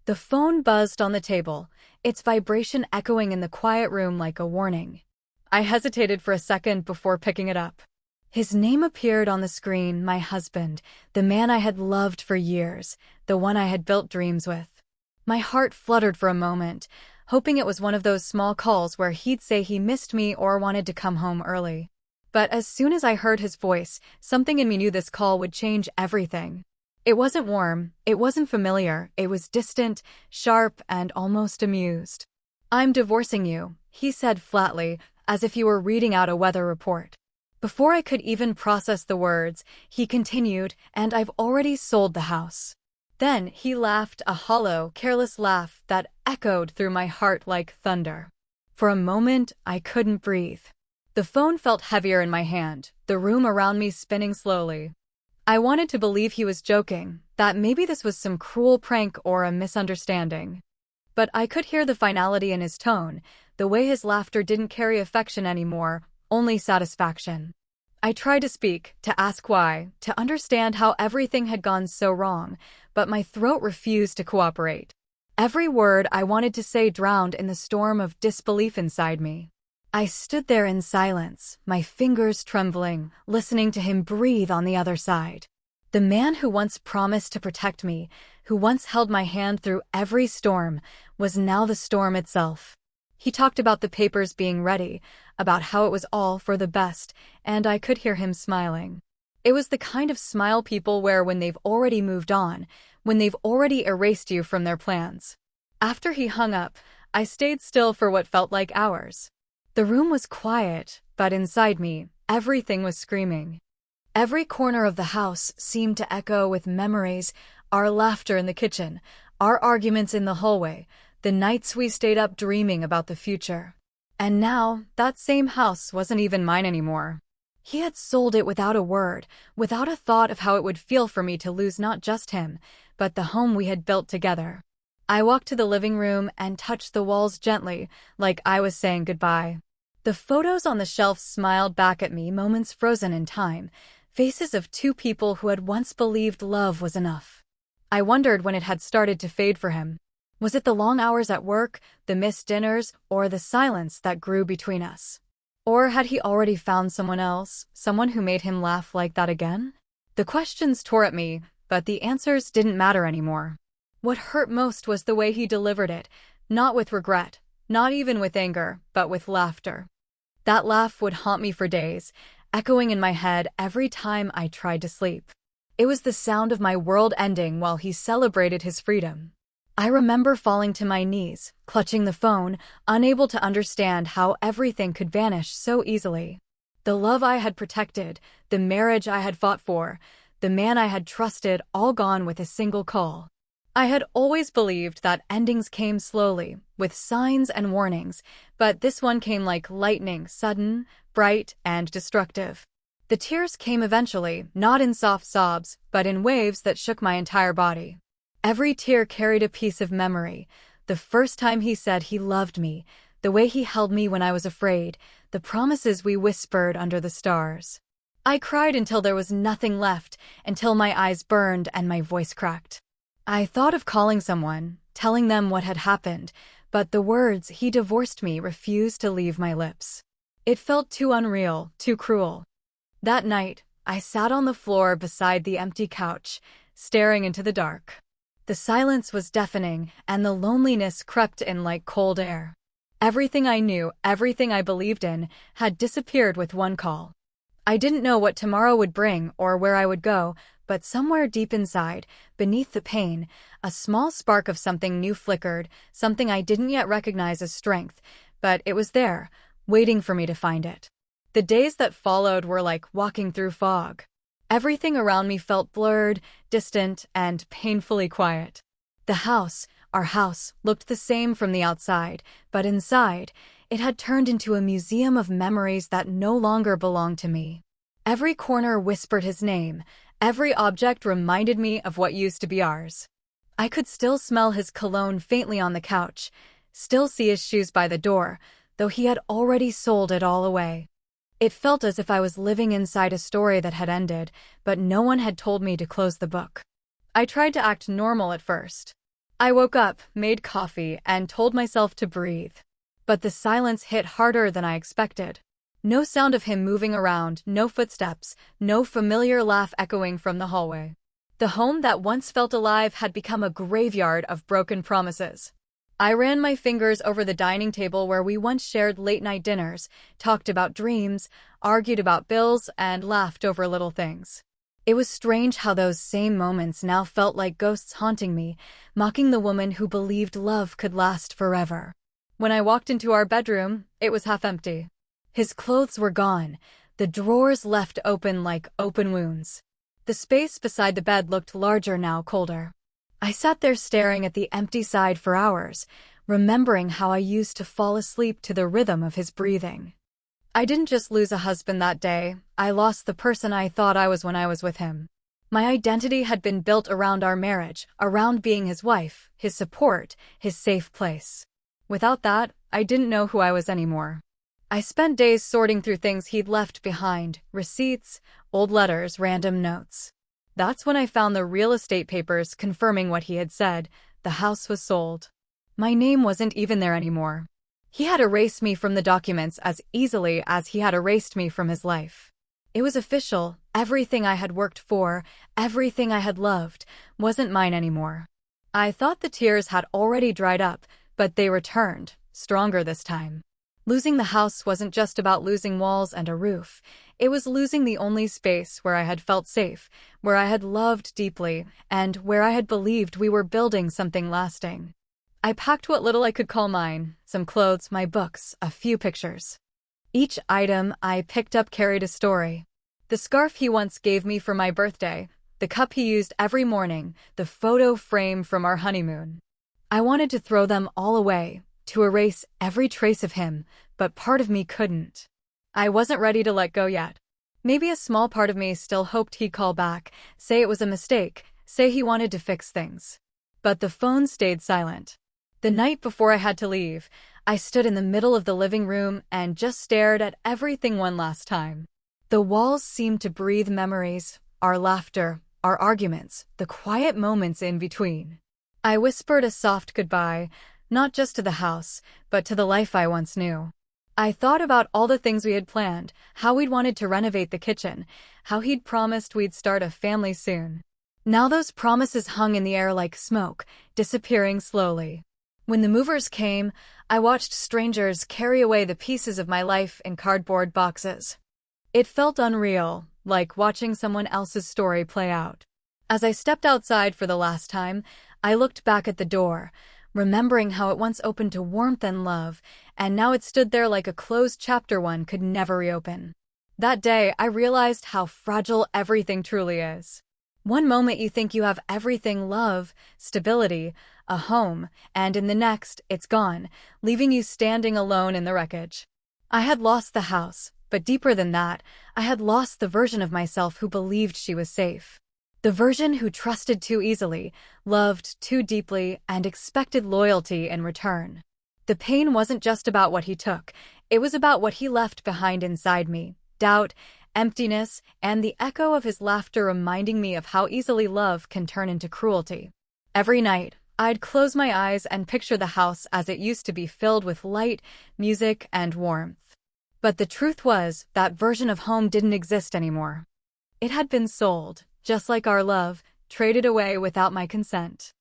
The phone buzzed on the table, its vibration echoing in the quiet room like a warning. I hesitated for a second before picking it up. His name appeared on the screen, my husband, the man I had loved for years, the one I had built dreams with. My heart fluttered for a moment, hoping it was one of those small calls where he'd say he missed me or wanted to come home early. But as soon as I heard his voice, something in me knew this call would change everything. It wasn't warm, it wasn't familiar, it was distant, sharp, and almost amused. "I'm divorcing you," he said flatly, as if he were reading out a weather report. Before I could even process the words, he continued, "And I've already sold the house." Then he laughed, a hollow, careless laugh that echoed through my heart like thunder. For a moment, I couldn't breathe. The phone felt heavier in my hand, the room around me spinning slowly. I wanted to believe he was joking, that maybe this was some cruel prank or a misunderstanding. But I could hear the finality in his tone, the way his laughter didn't carry affection anymore, only satisfaction. I tried to speak, to ask why, to understand how everything had gone so wrong, but my throat refused to cooperate. Every word I wanted to say drowned in the storm of disbelief inside me. I stood there in silence, my fingers trembling, listening to him breathe on the other side. The man who once promised to protect me, who once held my hand through every storm, was now the storm itself. He talked about the papers being ready, about how it was all for the best, and I could hear him smiling. It was the kind of smile people wear when they've already moved on, when they've already erased you from their plans. After he hung up, I stayed still for what felt like hours. The room was quiet, but inside me, everything was screaming. Every corner of the house seemed to echo with memories, our laughter in the kitchen, our arguments in the hallway, the nights we stayed up dreaming about the future. And now, that same house wasn't even mine anymore. He had sold it without a word, without a thought of how it would feel for me to lose not just him, but the home we had built together. I walked to the living room and touched the walls gently, like I was saying goodbye. The photos on the shelf smiled back at me, moments frozen in time, faces of two people who had once believed love was enough. I wondered when it had started to fade for him. Was it the long hours at work, the missed dinners, or the silence that grew between us? Or had he already found someone else, someone who made him laugh like that again? The questions tore at me, but the answers didn't matter anymore. What hurt most was the way he delivered it, not with regret, not even with anger, but with laughter. That laugh would haunt me for days, echoing in my head every time I tried to sleep. It was the sound of my world ending while he celebrated his freedom. I remember falling to my knees, clutching the phone, unable to understand how everything could vanish so easily. The love I had protected, the marriage I had fought for, the man I had trusted, all gone with a single call. I had always believed that endings came slowly, with signs and warnings, but this one came like lightning, sudden, bright, and destructive. The tears came eventually, not in soft sobs, but in waves that shook my entire body. Every tear carried a piece of memory. The first time he said he loved me, the way he held me when I was afraid, the promises we whispered under the stars. I cried until there was nothing left, until my eyes burned and my voice cracked. I thought of calling someone, telling them what had happened, but the words "he divorced me" refused to leave my lips. It felt too unreal, too cruel. That night, I sat on the floor beside the empty couch, staring into the dark. The silence was deafening, and the loneliness crept in like cold air. Everything I knew, everything I believed in, had disappeared with one call. I didn't know what tomorrow would bring or where I would go, but somewhere deep inside, beneath the pain, a small spark of something new flickered, something I didn't yet recognize as strength, but it was there, waiting for me to find it. The days that followed were like walking through fog. Everything around me felt blurred, distant, and painfully quiet. The house, our house, looked the same from the outside, but inside, it had turned into a museum of memories that no longer belonged to me. Every corner whispered his name. Every object reminded me of what used to be ours. I could still smell his cologne faintly on the couch, still see his shoes by the door, though he had already sold it all away. It felt as if I was living inside a story that had ended, but no one had told me to close the book. I tried to act normal at first. I woke up, made coffee, and told myself to breathe. But the silence hit harder than I expected. No sound of him moving around, no footsteps, no familiar laugh echoing from the hallway. The home that once felt alive had become a graveyard of broken promises. I ran my fingers over the dining table where we once shared late-night dinners, talked about dreams, argued about bills, and laughed over little things. It was strange how those same moments now felt like ghosts haunting me, mocking the woman who believed love could last forever. When I walked into our bedroom, it was half empty. His clothes were gone, the drawers left open like open wounds. The space beside the bed looked larger now, colder. I sat there staring at the empty side for hours, remembering how I used to fall asleep to the rhythm of his breathing. I didn't just lose a husband that day, I lost the person I thought I was when I was with him. My identity had been built around our marriage, around being his wife, his support, his safe place. Without that, I didn't know who I was anymore. I spent days sorting through things he'd left behind, receipts, old letters, random notes. That's when I found the real estate papers confirming what he had said. The house was sold. My name wasn't even there anymore. He had erased me from the documents as easily as he had erased me from his life. It was official. Everything I had worked for, everything I had loved, wasn't mine anymore. I thought the tears had already dried up, but they returned, stronger this time. Losing the house wasn't just about losing walls and a roof. It was losing the only space where I had felt safe, where I had loved deeply, and where I had believed we were building something lasting. I packed what little I could call mine, some clothes, my books, a few pictures. Each item I picked up carried a story. The scarf he once gave me for my birthday, the cup he used every morning, the photo frame from our honeymoon. I wanted to throw them all away, to erase every trace of him, but part of me couldn't. I wasn't ready to let go yet. Maybe a small part of me still hoped he'd call back, say it was a mistake, say he wanted to fix things. But the phone stayed silent. The night before I had to leave, I stood in the middle of the living room and just stared at everything one last time. The walls seemed to breathe memories, our laughter, our arguments, the quiet moments in between. I whispered a soft goodbye, not just to the house, but to the life I once knew. I thought about all the things we had planned, how we'd wanted to renovate the kitchen, how he'd promised we'd start a family soon. Now those promises hung in the air like smoke, disappearing slowly. When the movers came, I watched strangers carry away the pieces of my life in cardboard boxes. It felt unreal, like watching someone else's story play out. As I stepped outside for the last time, I looked back at the door, remembering how it once opened to warmth and love, and now it stood there like a closed chapter one could never reopen. That day, I realized how fragile everything truly is. One moment you think you have everything, love, stability, a home, and in the next, it's gone, leaving you standing alone in the wreckage. I had lost the house, but deeper than that, I had lost the version of myself who believed she was safe. The version who trusted too easily, loved too deeply, and expected loyalty in return. The pain wasn't just about what he took, it was about what he left behind inside me, doubt, emptiness, and the echo of his laughter reminding me of how easily love can turn into cruelty. Every night, I'd close my eyes and picture the house as it used to be, filled with light, music, and warmth. But the truth was, that version of home didn't exist anymore. It had been sold, just like our love, traded away without my consent.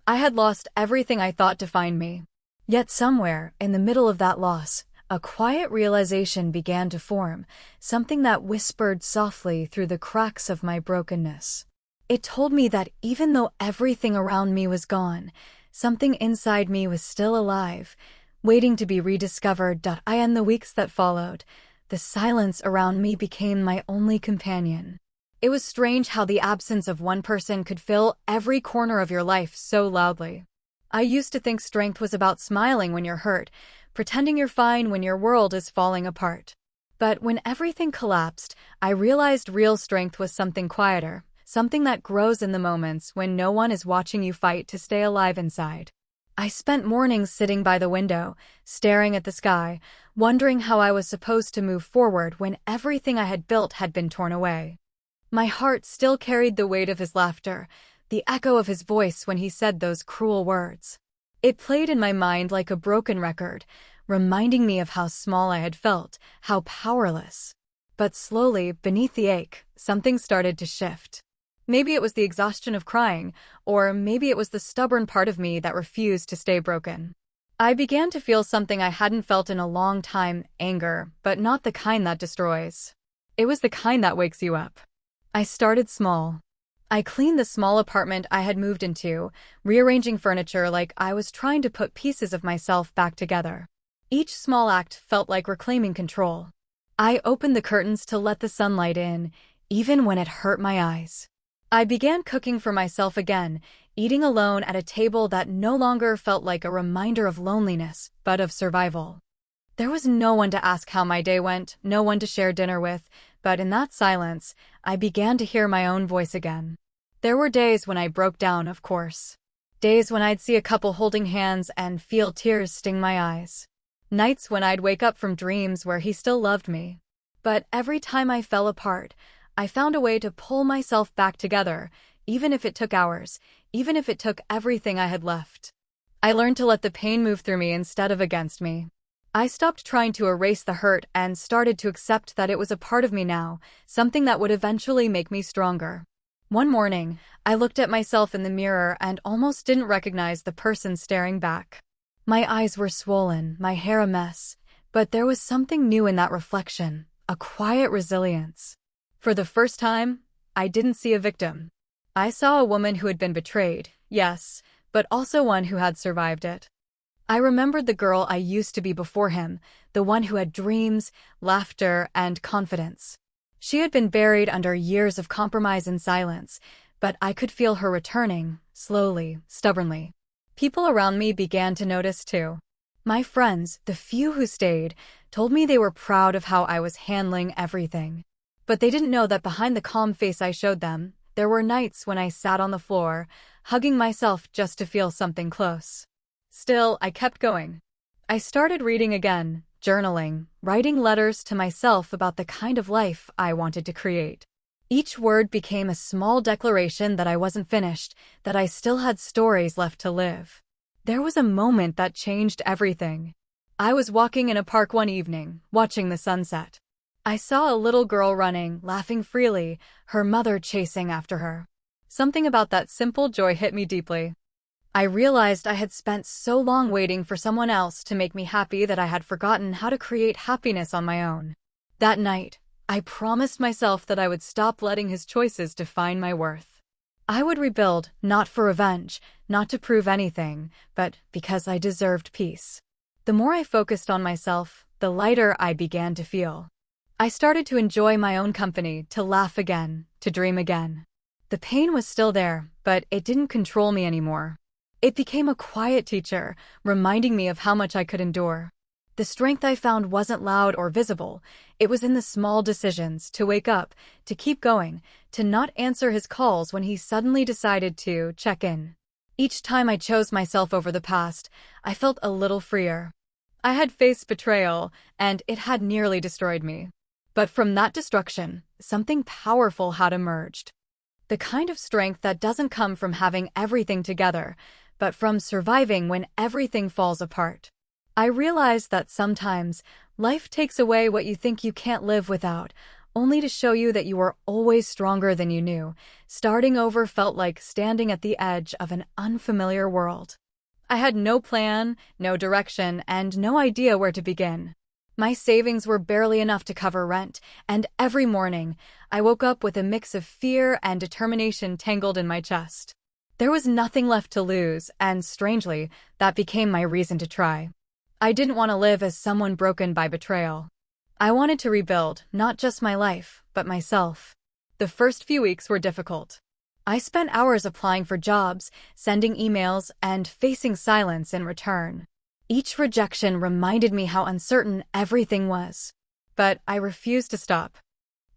I had lost everything I thought defined me. Yet somewhere, in the middle of that loss, a quiet realization began to form, something that whispered softly through the cracks of my brokenness. It told me that even though everything around me was gone, something inside me was still alive, waiting to be rediscovered. In the weeks that followed, the silence around me became my only companion. It was strange how the absence of one person could fill every corner of your life so loudly. I used to think strength was about smiling when you're hurt, pretending you're fine when your world is falling apart. But when everything collapsed, I realized real strength was something quieter, something that grows in the moments when no one is watching you fight to stay alive inside. I spent mornings sitting by the window, staring at the sky, wondering how I was supposed to move forward when everything I had built had been torn away. My heart still carried the weight of his laughter, the echo of his voice when he said those cruel words. It played in my mind like a broken record, reminding me of how small I had felt, how powerless. But slowly, beneath the ache, something started to shift. Maybe it was the exhaustion of crying, or maybe it was the stubborn part of me that refused to stay broken. I began to feel something I hadn't felt in a long time, anger, but not the kind that destroys. It was the kind that wakes you up. I started small. I cleaned the small apartment I had moved into, rearranging furniture like I was trying to put pieces of myself back together. Each small act felt like reclaiming control. I opened the curtains to let the sunlight in, even when it hurt my eyes. I began cooking for myself again, eating alone at a table that no longer felt like a reminder of loneliness, but of survival. There was no one to ask how my day went, no one to share dinner with, but in that silence, I began to hear my own voice again. There were days when I broke down, of course. Days when I'd see a couple holding hands and feel tears sting my eyes. Nights when I'd wake up from dreams where he still loved me. But every time I fell apart, I found a way to pull myself back together, even if it took hours, even if it took everything I had left. I learned to let the pain move through me instead of against me. I stopped trying to erase the hurt and started to accept that it was a part of me now, something that would eventually make me stronger. One morning, I looked at myself in the mirror and almost didn't recognize the person staring back. My eyes were swollen, my hair a mess, but there was something new in that reflection, a quiet resilience. For the first time, I didn't see a victim. I saw a woman who had been betrayed, yes, but also one who had survived it. I remembered the girl I used to be before him, the one who had dreams, laughter, and confidence. She had been buried under years of compromise and silence, but I could feel her returning, slowly, stubbornly. People around me began to notice too. My friends, the few who stayed, told me they were proud of how I was handling everything. But they didn't know that behind the calm face I showed them, there were nights when I sat on the floor, hugging myself just to feel something close. Still, I kept going. I started reading again, journaling, writing letters to myself about the kind of life I wanted to create. Each word became a small declaration that I wasn't finished, that I still had stories left to live. There was a moment that changed everything. I was walking in a park one evening, watching the sunset. I saw a little girl running, laughing freely, her mother chasing after her. Something about that simple joy hit me deeply. I realized I had spent so long waiting for someone else to make me happy that I had forgotten how to create happiness on my own. That night, I promised myself that I would stop letting his choices define my worth. I would rebuild, not for revenge, not to prove anything, but because I deserved peace. The more I focused on myself, the lighter I began to feel. I started to enjoy my own company, to laugh again, to dream again. The pain was still there, but it didn't control me anymore. It became a quiet teacher, reminding me of how much I could endure. The strength I found wasn't loud or visible. It was in the small decisions, to wake up, to keep going, to not answer his calls when he suddenly decided to check in. Each time I chose myself over the past, I felt a little freer. I had faced betrayal, and it had nearly destroyed me. But from that destruction, something powerful had emerged. The kind of strength that doesn't come from having everything together, but from surviving when everything falls apart. I realized that sometimes, life takes away what you think you can't live without, only to show you that you are always stronger than you knew. Starting over felt like standing at the edge of an unfamiliar world. I had no plan, no direction, and no idea where to begin. My savings were barely enough to cover rent, and every morning, I woke up with a mix of fear and determination tangled in my chest. There was nothing left to lose, and strangely, that became my reason to try. I didn't want to live as someone broken by betrayal. I wanted to rebuild, not just my life, but myself. The first few weeks were difficult. I spent hours applying for jobs, sending emails, and facing silence in return. Each rejection reminded me how uncertain everything was. But I refused to stop.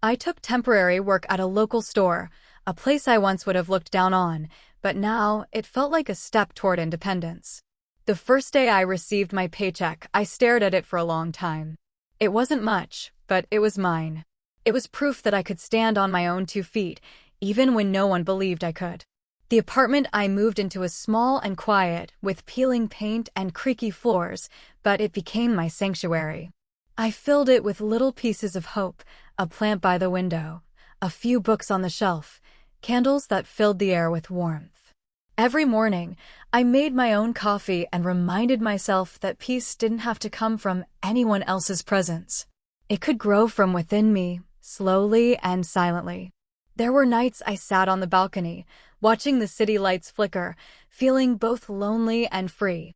I took temporary work at a local store, a place I once would have looked down on, but now it felt like a step toward independence. The first day I received my paycheck, I stared at it for a long time. It wasn't much, but it was mine. It was proof that I could stand on my own 2 feet, even when no one believed I could. The apartment I moved into was small and quiet, with peeling paint and creaky floors, but it became my sanctuary. I filled it with little pieces of hope, a plant by the window, a few books on the shelf, candles that filled the air with warmth. Every morning, I made my own coffee and reminded myself that peace didn't have to come from anyone else's presence. It could grow from within me, slowly and silently. There were nights I sat on the balcony, watching the city lights flicker, feeling both lonely and free.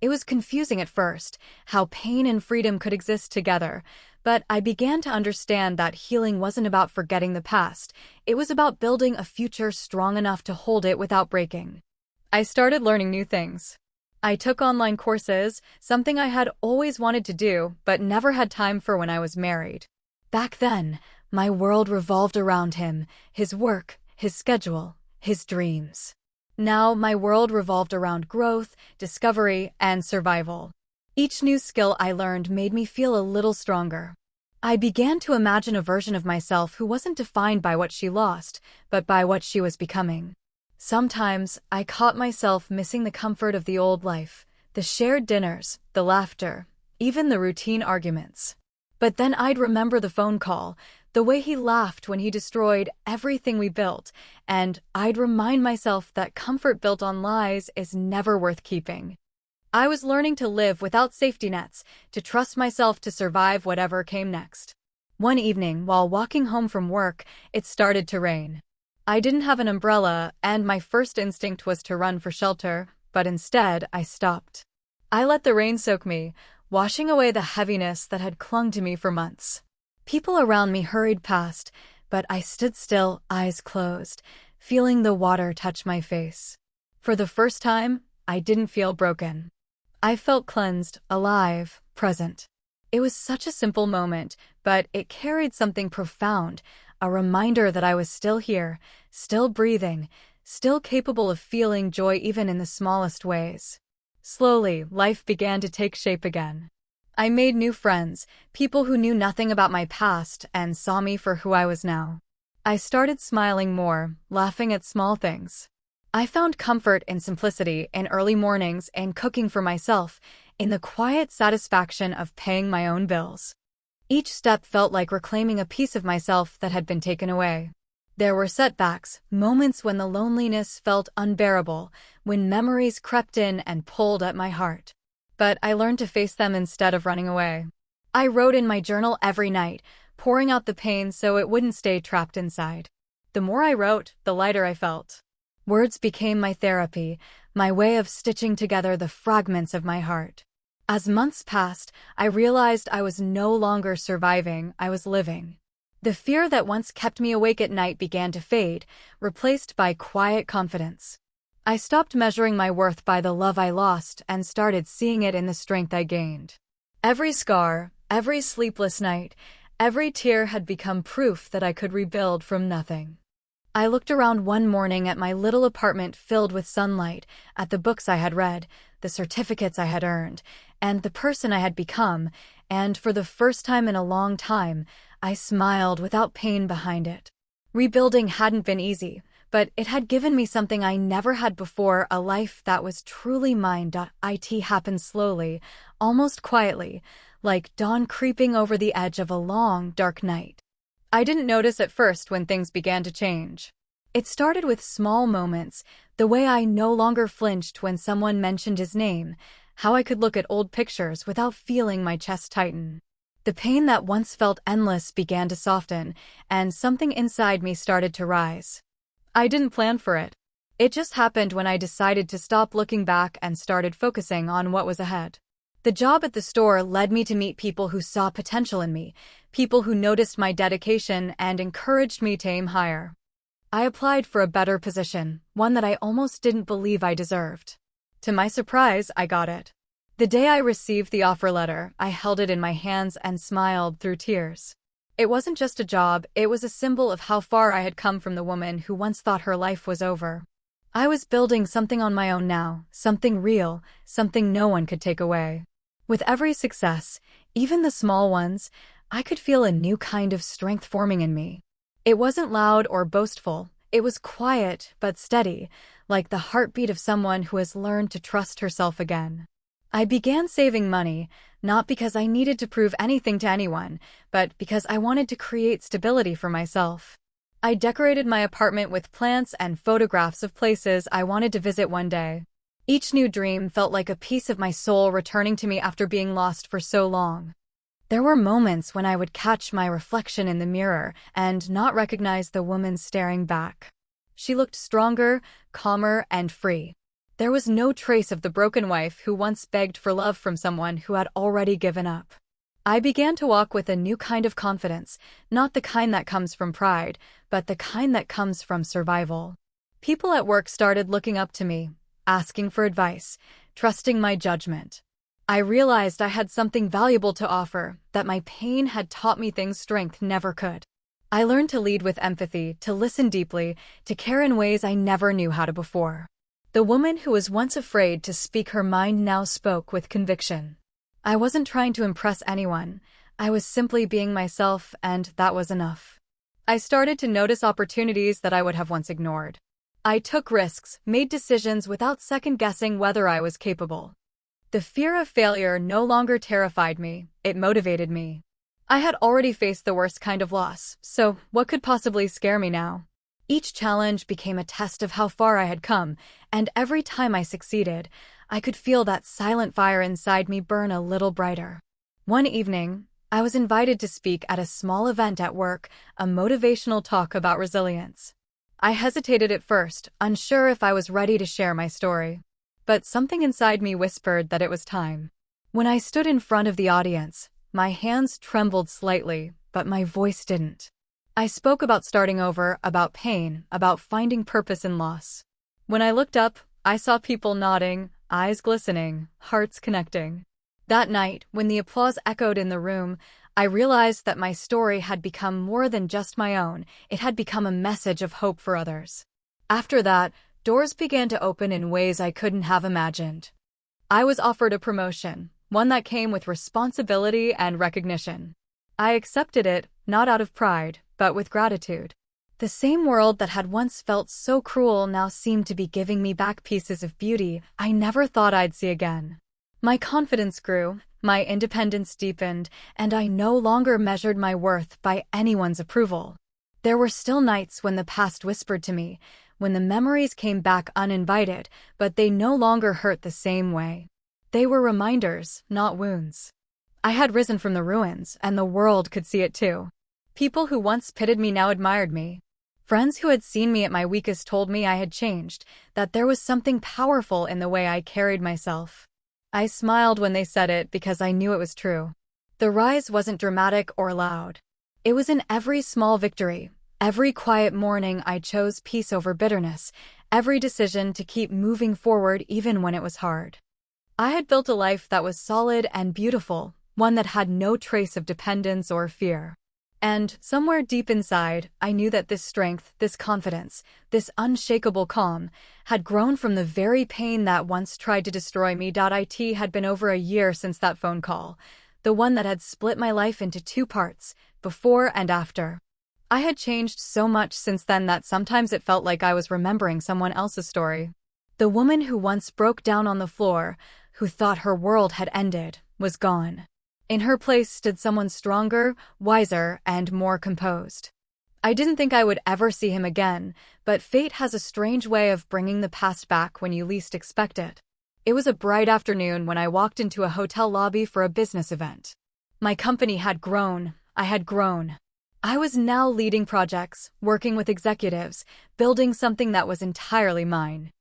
It was confusing at first, how pain and freedom could exist together, but I began to understand that healing wasn't about forgetting the past, it was about building a future strong enough to hold it without breaking. I started learning new things. I took online courses, something I had always wanted to do, but never had time for when I was married. Back then, my world revolved around him, his work, his schedule, his dreams. Now, my world revolved around growth, discovery, and survival. Each new skill I learned made me feel a little stronger. I began to imagine a version of myself who wasn't defined by what she lost, but by what she was becoming. Sometimes, I caught myself missing the comfort of the old life, the shared dinners, the laughter, even the routine arguments. But then I'd remember the phone call, the way he laughed when he destroyed everything we built, and I'd remind myself that comfort built on lies is never worth keeping. I was learning to live without safety nets, to trust myself to survive whatever came next. One evening, while walking home from work, it started to rain. I didn't have an umbrella, and my first instinct was to run for shelter, but instead, I stopped. I let the rain soak me, washing away the heaviness that had clung to me for months. People around me hurried past, but I stood still, eyes closed, feeling the water touch my face. For the first time, I didn't feel broken. I felt cleansed, alive, present. It was such a simple moment, but it carried something profound, a reminder that I was still here, still breathing, still capable of feeling joy even in the smallest ways. Slowly, life began to take shape again. I made new friends, people who knew nothing about my past and saw me for who I was now. I started smiling more, laughing at small things. I found comfort in simplicity, in early mornings, in cooking for myself, in the quiet satisfaction of paying my own bills. Each step felt like reclaiming a piece of myself that had been taken away. There were setbacks, moments when the loneliness felt unbearable, when memories crept in and pulled at my heart. But I learned to face them instead of running away. I wrote in my journal every night, pouring out the pain so it wouldn't stay trapped inside. The more I wrote, the lighter I felt. Words became my therapy, my way of stitching together the fragments of my heart. As months passed, I realized I was no longer surviving, I was living. The fear that once kept me awake at night began to fade, replaced by quiet confidence. I stopped measuring my worth by the love I lost and started seeing it in the strength I gained. Every scar, every sleepless night, every tear had become proof that I could rebuild from nothing. I looked around one morning at my little apartment filled with sunlight, at the books I had read, the certificates I had earned, and the person I had become, and for the first time in a long time, I smiled without pain behind it. Rebuilding hadn't been easy, but it had given me something I never had before, a life that was truly mine. It happened slowly, almost quietly, like dawn creeping over the edge of a long, dark night. I didn't notice at first when things began to change. It started with small moments, the way I no longer flinched when someone mentioned his name, how I could look at old pictures without feeling my chest tighten. The pain that once felt endless began to soften, and something inside me started to rise. I didn't plan for it. It just happened when I decided to stop looking back and started focusing on what was ahead. The job at the store led me to meet people who saw potential in me, people who noticed my dedication and encouraged me to aim higher. I applied for a better position, one that I almost didn't believe I deserved. To my surprise, I got it. The day I received the offer letter, I held it in my hands and smiled through tears. It wasn't just a job, it was a symbol of how far I had come from the woman who once thought her life was over. I was building something on my own now, something real, something no one could take away. With every success, even the small ones, I could feel a new kind of strength forming in me. It wasn't loud or boastful, It was quiet but steady, like the heartbeat of someone who has learned to trust herself again. I began saving money, not because I needed to prove anything to anyone, but because I wanted to create stability for myself. I decorated my apartment with plants and photographs of places I wanted to visit one day. Each new dream felt like a piece of my soul returning to me after being lost for so long. There were moments when I would catch my reflection in the mirror and not recognize the woman staring back. She looked stronger, calmer, and free. There was no trace of the broken wife who once begged for love from someone who had already given up. I began to walk with a new kind of confidence, not the kind that comes from pride, but the kind that comes from survival. People at work started looking up to me, asking for advice, trusting my judgment. I realized I had something valuable to offer, that my pain had taught me things strength never could. I learned to lead with empathy, to listen deeply, to care in ways I never knew how to before. The woman who was once afraid to speak her mind now spoke with conviction. I wasn't trying to impress anyone. I was simply being myself, and that was enough. I started to notice opportunities that I would have once ignored. I took risks, made decisions without second-guessing whether I was capable. The fear of failure no longer terrified me, it motivated me. I had already faced the worst kind of loss, so what could possibly scare me now? Each challenge became a test of how far I had come, and every time I succeeded, I could feel that silent fire inside me burn a little brighter. One evening, I was invited to speak at a small event at work, a motivational talk about resilience. I hesitated at first, unsure if I was ready to share my story. But something inside me whispered that it was time. When I stood in front of the audience, my hands trembled slightly, but my voice didn't. I spoke about starting over, about pain, about finding purpose in loss. When I looked up, I saw people nodding, eyes glistening, hearts connecting. That night, when the applause echoed in the room, I realized that my story had become more than just my own. It had become a message of hope for others. After that, doors began to open in ways I couldn't have imagined. I was offered a promotion, one that came with responsibility and recognition. I accepted it, not out of pride, but with gratitude. The same world that had once felt so cruel now seemed to be giving me back pieces of beauty I never thought I'd see again. My confidence grew, my independence deepened, and I no longer measured my worth by anyone's approval. There were still nights when the past whispered to me, when the memories came back uninvited, but they no longer hurt the same way. They were reminders, not wounds. I had risen from the ruins, and the world could see it too. People who once pitied me now admired me. Friends who had seen me at my weakest told me I had changed, that there was something powerful in the way I carried myself. I smiled when they said it because I knew it was true. The rise wasn't dramatic or loud. It was in every small victory. Every quiet morning I chose peace over bitterness, every decision to keep moving forward even when it was hard. I had built a life that was solid and beautiful, one that had no trace of dependence or fear. And, somewhere deep inside, I knew that this strength, this confidence, this unshakable calm, had grown from the very pain that once tried to destroy me. It had been over a year since that phone call, the one that had split my life into two parts, before and after. I had changed so much since then that sometimes it felt like I was remembering someone else's story. The woman who once broke down on the floor, who thought her world had ended, was gone. In her place stood someone stronger, wiser, and more composed. I didn't think I would ever see him again, but fate has a strange way of bringing the past back when you least expect it. It was a bright afternoon when I walked into a hotel lobby for a business event. My company had grown. I had grown. I was now leading projects, working with executives, building something that was entirely mine.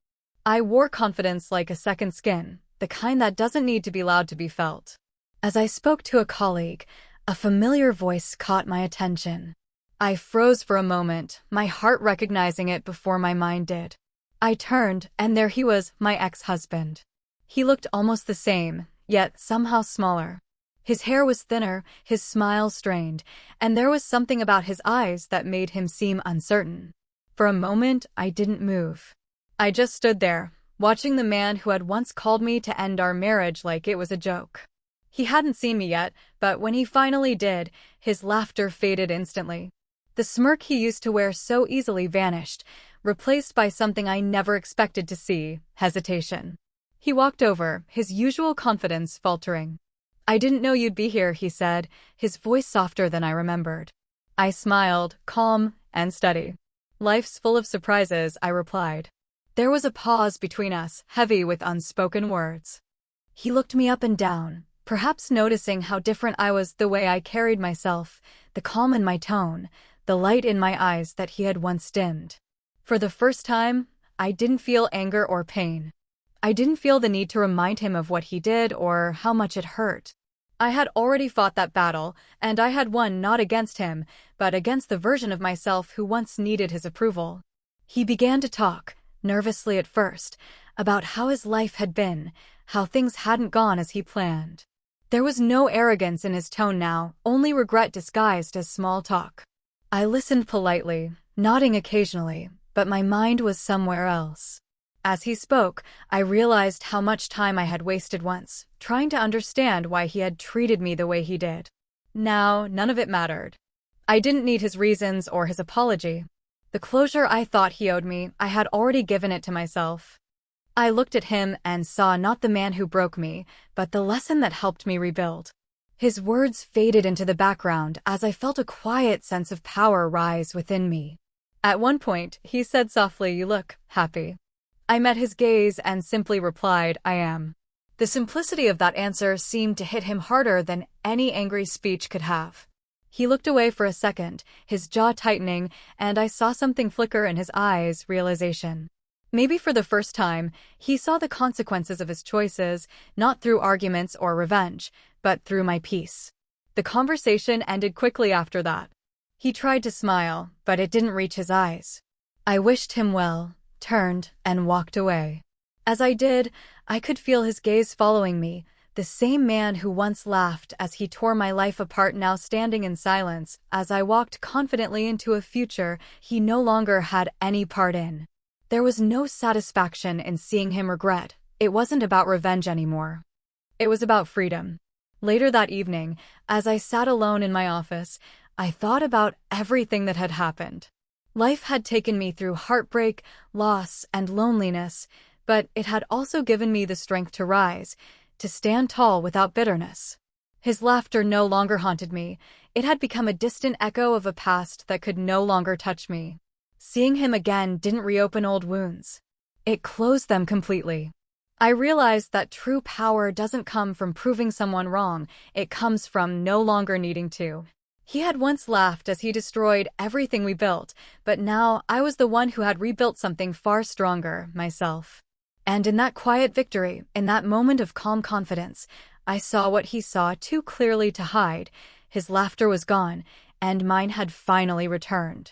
I wore confidence like a second skin, the kind that doesn't need to be loud to be felt. As I spoke to a colleague, a familiar voice caught my attention. I froze for a moment, my heart recognizing it before my mind did. I turned, and there he was, my ex-husband. He looked almost the same, yet somehow smaller. His hair was thinner, his smile strained, and there was something about his eyes that made him seem uncertain. For a moment, I didn't move. I just stood there, watching the man who had once called me to end our marriage like it was a joke. He hadn't seen me yet, but when he finally did, his laughter faded instantly. The smirk he used to wear so easily vanished, replaced by something I never expected to see: hesitation. He walked over, his usual confidence faltering. "I didn't know you'd be here," he said, his voice softer than I remembered. I smiled, calm and steady. "Life's full of surprises," I replied. There was a pause between us, heavy with unspoken words. He looked me up and down, perhaps noticing how different I was, the way I carried myself, the calm in my tone, the light in my eyes that he had once dimmed. For the first time, I didn't feel anger or pain. I didn't feel the need to remind him of what he did or how much it hurt. I had already fought that battle, and I had won, not against him, but against the version of myself who once needed his approval. He began to talk, nervously at first, about how his life had been, how things hadn't gone as he planned. There was no arrogance in his tone now, only regret disguised as small talk. I listened politely, nodding occasionally, but my mind was somewhere else. As he spoke, I realized how much time I had wasted once, trying to understand why he had treated me the way he did. Now, none of it mattered. I didn't need his reasons or his apology. The closure I thought he owed me, I had already given it to myself. I looked at him and saw not the man who broke me, but the lesson that helped me rebuild. His words faded into the background as I felt a quiet sense of power rise within me. At one point, he said softly, "You look happy." I met his gaze and simply replied, "I am." The simplicity of that answer seemed to hit him harder than any angry speech could have. He looked away for a second, his jaw tightening, and I saw something flicker in his eyes: realization. Maybe for the first time, he saw the consequences of his choices, not through arguments or revenge, but through my peace. The conversation ended quickly after that. He tried to smile, but it didn't reach his eyes. I wished him well, turned, and walked away. As I did, I could feel his gaze following me, the same man who once laughed as he tore my life apart, now standing in silence as I walked confidently into a future he no longer had any part in. There was no satisfaction in seeing him regret. It wasn't about revenge anymore. It was about freedom. Later that evening, as I sat alone in my office, I thought about everything that had happened. Life had taken me through heartbreak, loss, and loneliness, but it had also given me the strength to rise, to stand tall without bitterness. His laughter no longer haunted me. It had become a distant echo of a past that could no longer touch me. Seeing him again didn't reopen old wounds. It closed them completely. I realized that true power doesn't come from proving someone wrong, it comes from no longer needing to. He had once laughed as he destroyed everything we built, but now I was the one who had rebuilt something far stronger, myself. And in that quiet victory, in that moment of calm confidence, I saw what he saw too clearly to hide. His laughter was gone, and mine had finally returned.